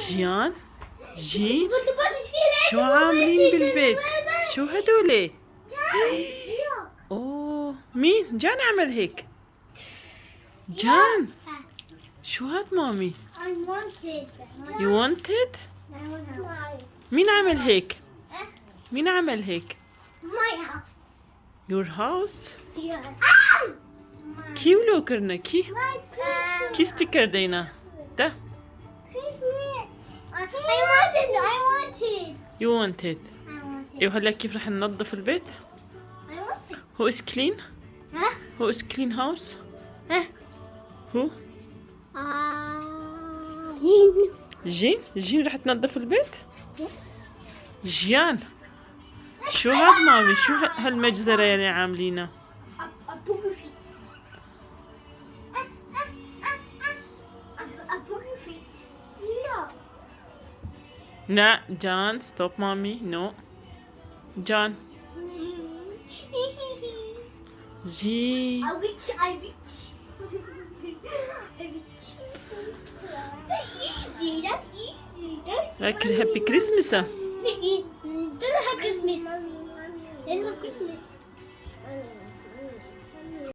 جيان جين شو عاملين بالبيت؟ شو هدول؟ اوه مين؟ جان عمل هيك. جان شو هاد مامي؟ You wanted؟ مين عمل هيك؟ مين عمل هيك؟ Your house؟ كي ولو كرنا كي؟ كي ستيكر دينا؟ ده You wanted. ايوه هلا كيف رح ننظف البيت؟ Who is clean؟ Who is clean house؟ Who؟ جين؟ جين رح تنظف البيت؟ جيان شو هاد مامي؟ شو هالمجزرة اللي عاملينها؟ لا جان ستوب مامي نو جان جي لكن هابي كريسمس Christmas.